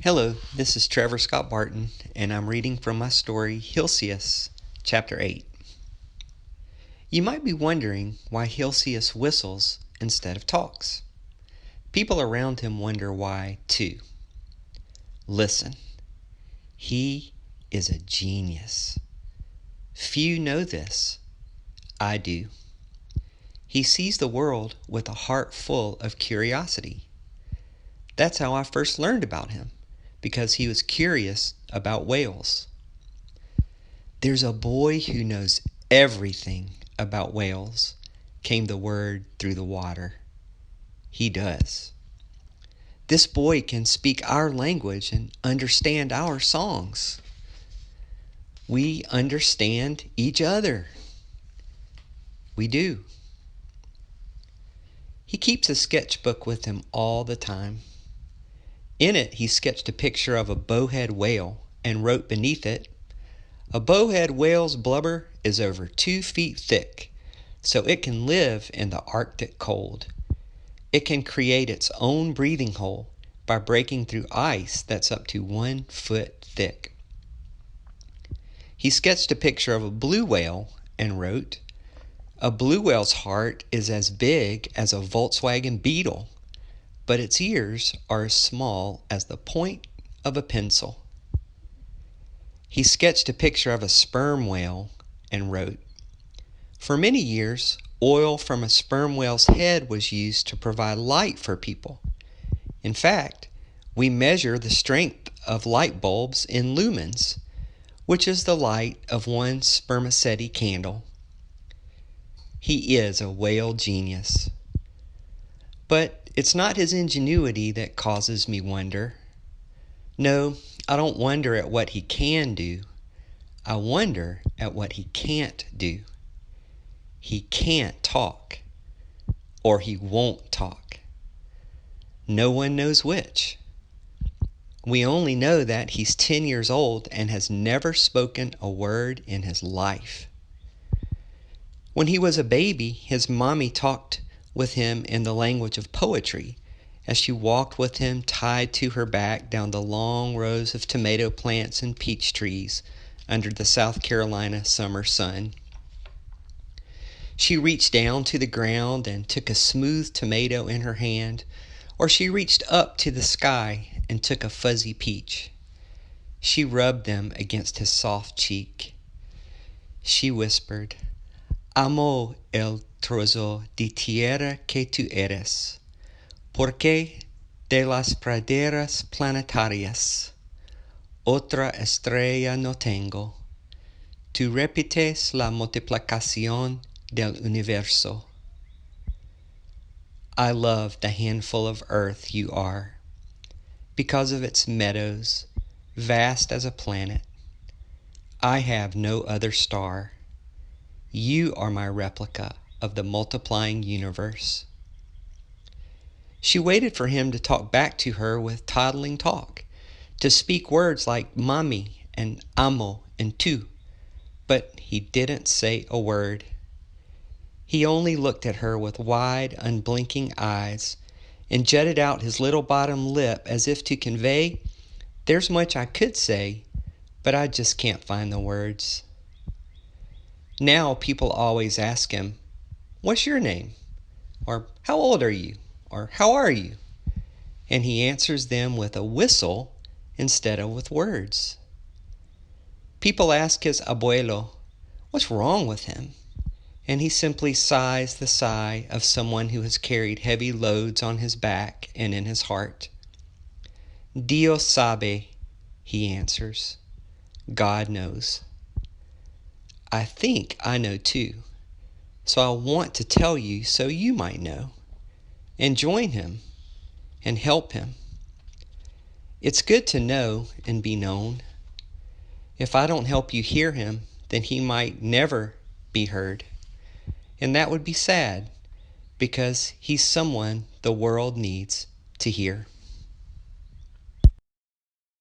Hello, this is Trevor Scott Barton, and I'm reading from my story Hilcias, Chapter 8. You might be wondering why Hilcias whistles instead of talks. People around him wonder why, too. Listen, he is a genius. Few know this. I do. He sees the world with a heart full of curiosity. That's how I first learned about him, because he was curious about whales. There's a boy who knows everything about whales, came the word through the water. He does. This boy can speak our language and understand our songs. We understand each other. We do. He keeps a sketchbook with him all the time. In it, he sketched a picture of a bowhead whale and wrote beneath it, "A bowhead whale's blubber is over 2 feet thick, so it can live in the Arctic cold. It can create its own breathing hole by breaking through ice that's up to 1 foot thick." He sketched a picture of a blue whale and wrote, "A blue whale's heart is as big as a Volkswagen Beetle, but its ears are as small as the point of a pencil." He sketched a picture of a sperm whale and wrote, "For many years, oil from a sperm whale's head was used to provide light for people. In fact, we measure the strength of light bulbs in lumens, which is the light of one spermaceti candle." He is a whale genius. But it's not his ingenuity that causes me wonder. No, I don't wonder at what he can do. I wonder at what he can't do. He can't talk, or he won't talk. No one knows which. We only know that he's 10 years old and has never spoken a word in his life. When he was a baby, his mommy talked with him in the language of poetry as she walked with him tied to her back down the long rows of tomato plants and peach trees under the South Carolina summer sun. She reached down to the ground and took a smooth tomato in her hand, or she reached up to the sky and took a fuzzy peach. She rubbed them against his soft cheek. She whispered, "Amo el trozo de tierra que tú eres, porque de las praderas planetarias otra estrella no tengo. Tú repites la multiplicación del universo." I love the handful of earth you are, because of its meadows, vast as a planet. I have no other star. You are my replica of the multiplying universe. She waited for him to talk back to her with toddling talk, to speak words like mommy and amo and tú, but he didn't say a word. He only looked at her with wide, unblinking eyes and jutted out his little bottom lip as if to convey, "There's much I could say, but I just can't find the words." Now people always ask him, "What's your name?" or "How old are you?" or "How are you?" And he answers them with a whistle instead of with words. People ask his abuelo, "What's wrong with him?" And he simply sighs the sigh of someone who has carried heavy loads on his back and in his heart. "Dios sabe," he answers. God knows. I think I know too, so I want to tell you so you might know, and join him, and help him. It's good to know and be known. If I don't help you hear him, then he might never be heard, and that would be sad, because he's someone the world needs to hear.